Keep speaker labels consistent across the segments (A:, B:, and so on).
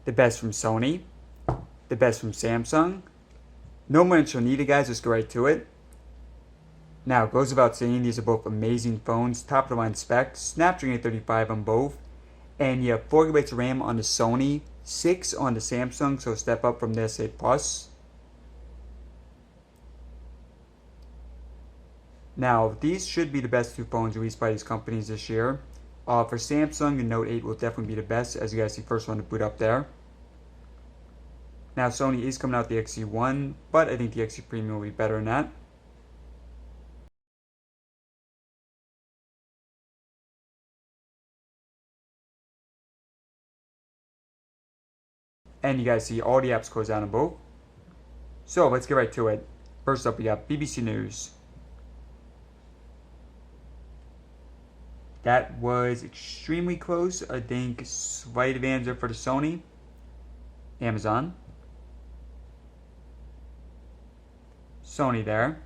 A: the best from Sony, the best from Samsung. No more intro needed, guys. Let's go right to it. Now, it goes without saying, these are both amazing phones, top of the line specs, Snapdragon 835 on both, and you have 4GB of RAM on the Sony, 6 on the Samsung, so step up from the S8 Plus. Now, these should be the best two phones released by these companies this year. For Samsung, the Note 8 will definitely be the best, as you guys see first one to boot up there. Now, Sony is coming out with the XE1, but I think the XE Premium will be better than that. And you guys see all the apps close down on both. So let's get right to it. First up, we got BBC News. That was extremely close. I think slight advantage there for the Sony. Amazon. Sony there.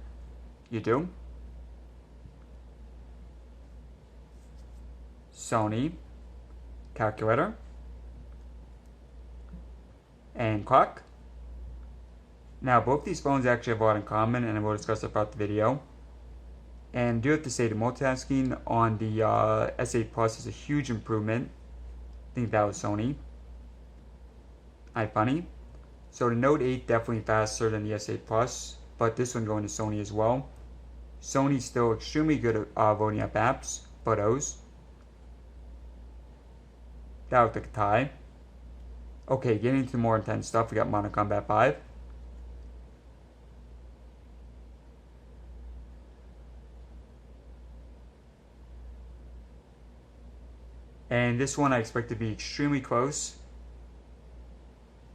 A: You do. Sony. Calculator. And clock. Now, both these phones actually have a lot in common, and I will discuss it throughout the video. And I do have to say, the multitasking on the S8 Plus is a huge improvement. I think that was Sony. Funny. So the Note 8 definitely faster than the S8 Plus, but this one going to Sony as well. Sony's still extremely good at loading up apps, photos. That looked like a tie. Okay, getting into more intense stuff, we got Modern Combat 5. And this one I expect to be extremely close.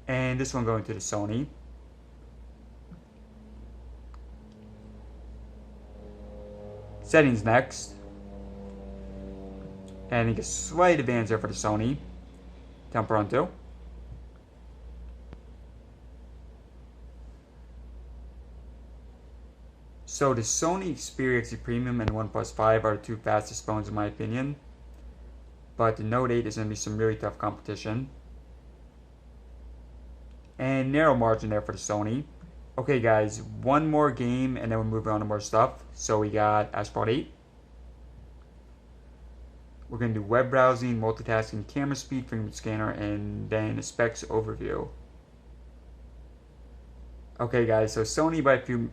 A: And this one going to the Sony. Settings next. And I think a slight advantage there for the Sony. Temperanto. So the Sony Xperia XE Premium and OnePlus 5 are the two fastest phones in my opinion. But the Note 8 is going to be some really tough competition. And narrow margin there for the Sony. Okay guys, one more game and then we'll move on to more stuff. So we got Asphalt 8. We're going to do web browsing, multitasking, camera speed, fingerprint scanner, and then a specs overview. Okay guys, so Sony by a few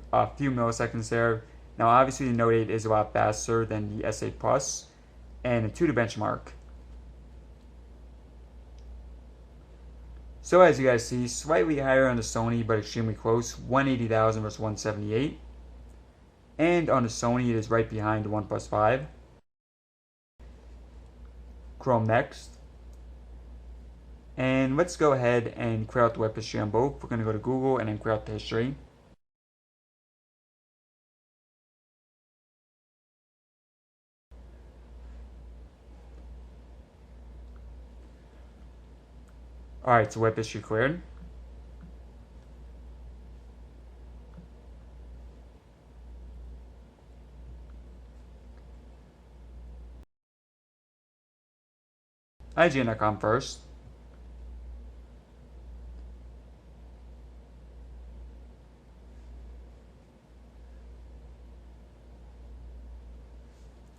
A: milliseconds there. Now obviously the Note 8 is a lot faster than the S8 Plus. And to the benchmark. So as you guys see, slightly higher on the Sony, but extremely close. 180,000 versus 178. And on the Sony, it is right behind the OnePlus 5. Chrome next. And let's go ahead and clear out the web history on both. We're going to go to Google and then clear out the history. Alright, so web history cleared. IGN.com first.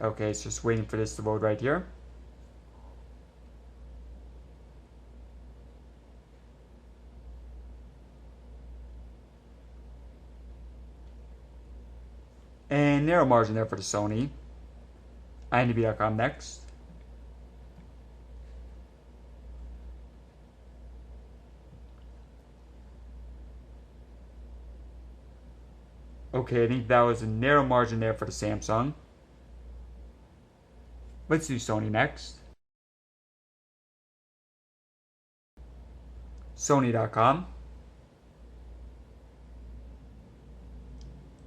A: Okay, it's just waiting for this to load right here. And narrow margin there for the Sony. IMDb.com next. Okay, I think that was a narrow margin there for the Samsung. Let's do Sony next. Sony.com.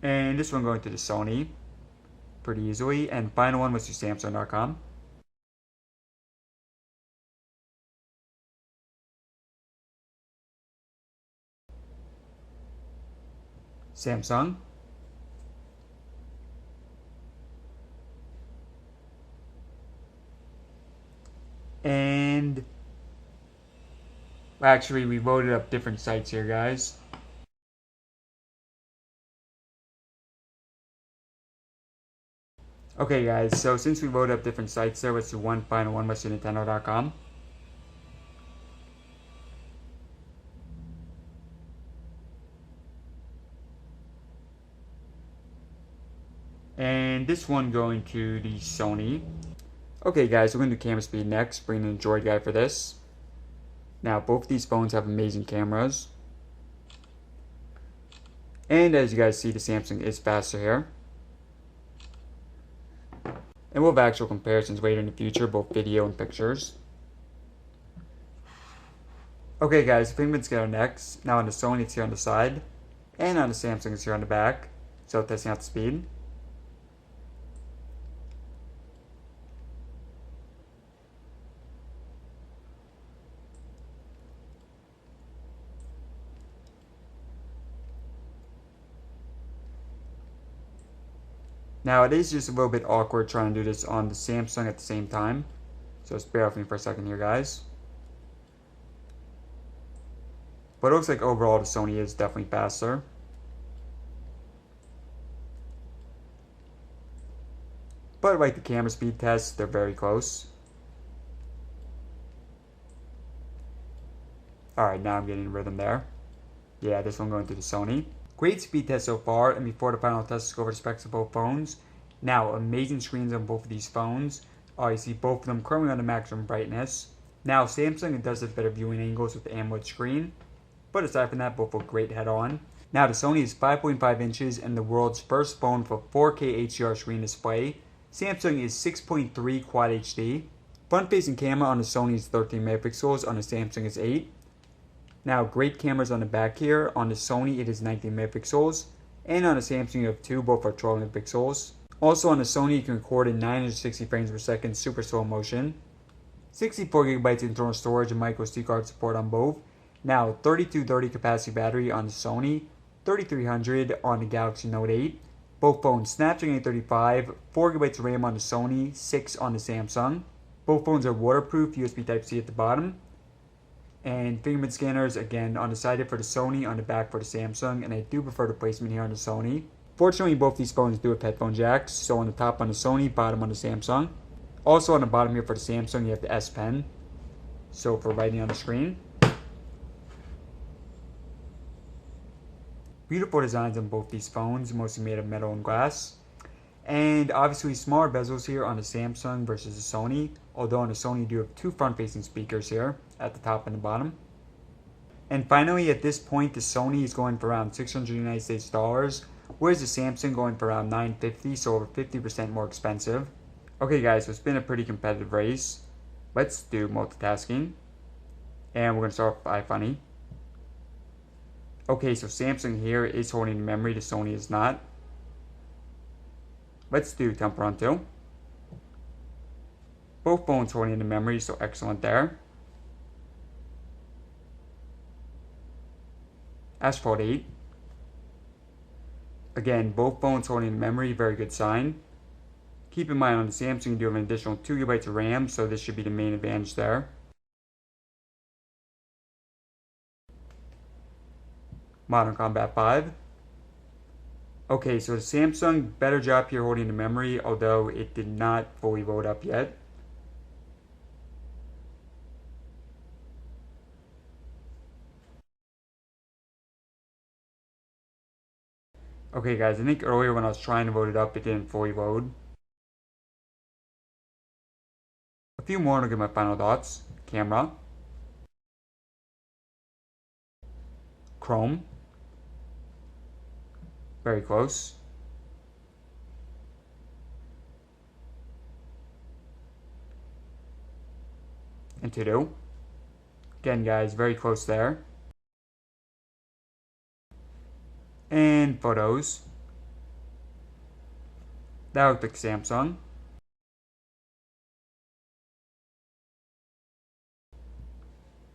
A: And this one going to the Sony pretty easily. And final one was to Samsung.com. Samsung. And Well, actually, we loaded up different sites here, guys. Okay, guys, so since we loaded up different sites there, let's do one final one, let's do Nintendo.com. And this one going to the Sony. Okay, guys, we're going to do camera speed next. Bring in the Droid guy for this. Now, both these phones have amazing cameras. And as you guys see, the Samsung is faster here. And we'll have actual comparisons later in the future, both video and pictures. Okay, guys, fingerprints get our next. Now on the Sony, it's here on the side. And on the Samsung, it's here on the back. So testing out the speed. Now it is just a little bit awkward trying to do this on the Samsung at the same time. So just bear with me for a second here, guys. But it looks like overall the Sony is definitely faster. But like the camera speed tests, they're very close. Alright, now I'm getting rhythm there. Yeah, this one going to the Sony. Great speed test so far, and before the final test, let's go over the specs of both phones. Now, amazing screens on both of these phones. You see both of them currently on the maximum brightness. Now, Samsung, it does have better viewing angles with the AMOLED screen. But aside from that, both look great head-on. Now, the Sony is 5.5 inches and the world's first phone for 4K HDR screen display. Samsung is 6.3 Quad HD. Front-facing camera on the Sony is 13 megapixels, on the Samsung is 8. Now, great cameras on the back here. On the Sony, it is 19 megapixels. And on the Samsung, you have two, both are 12 megapixels. Also on the Sony, you can record in 960 frames per second, super slow motion. 64 gigabytes internal storage and micro SD card support on both. Now, 3230 capacity battery on the Sony, 3300 on the Galaxy Note 8. Both phones Snapdragon 835, 4 gigabytes of RAM on the Sony, 6 on the Samsung. Both phones are waterproof, USB Type-C at the bottom. And fingerprint scanners, again, on the side for the Sony, on the back for the Samsung, and I do prefer the placement here on the Sony. Fortunately, both these phones do have headphone jacks, so on the top on the Sony, bottom on the Samsung. Also on the bottom here for the Samsung, you have the S Pen, so for writing on the screen. Beautiful designs on both these phones, mostly made of metal and glass. And obviously smaller bezels here on the Samsung versus the Sony, although on the Sony you do have two front-facing speakers here at the top and the bottom. And finally, at this point, the Sony is going for around $600 United States dollars, whereas the Samsung going for around $950, so over 50% more expensive. Okay guys, so it's been a pretty competitive race. Let's do multitasking. And we're going to start with iFunny. Okay, so Samsung here is holding the memory, the Sony is not. Let's do Temperanto. Both phones holding the memory, so excellent there. Asphalt 8. Again, both phones holding the memory, very good sign. Keep in mind on the Samsung you do have an additional 2 gigabytes of RAM, so this should be the main advantage there. Modern Combat 5. Okay, so the Samsung, better job here holding the memory, although it did not fully load up yet. Okay guys, I think earlier when I was trying to load it up, it didn't fully load. A few more and I'll give my final thoughts. Camera. Chrome. Very close. And to-do. Again guys, very close there. And photos. That looked like Samsung.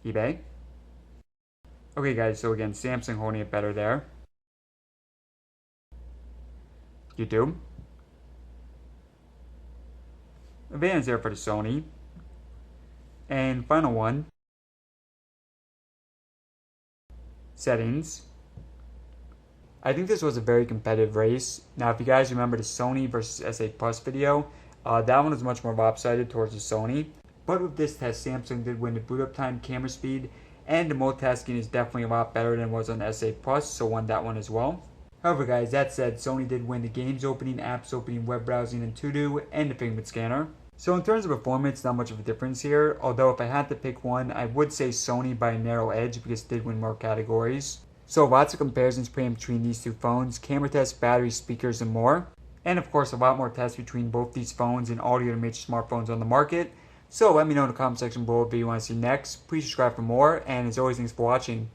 A: eBay. Okay guys, so again, Samsung holding it better there. YouTube. Advantage there for the Sony. And final one. settings. I think this was a very competitive race. Now, if you guys remember the Sony versus S8 Plus video, that one was much more lopsided towards the Sony. But with this test, Samsung did win the boot up time, camera speed, and the multitasking is definitely a lot better than it was on the S8 Plus, so won that one as well. However, guys, that said, Sony did win the games opening, apps opening, web browsing, and to-do, and the fingerprint scanner. So in terms of performance, not much of a difference here, although if I had to pick one, I would say Sony by a narrow edge because it did win more categories. So lots of comparisons playing between these two phones, camera tests, battery, speakers, and more. And of course, a lot more tests between both these phones and all the other major smartphones on the market. So let me know in the comment section below what video you want to see next. Please subscribe for more, and as always, thanks for watching.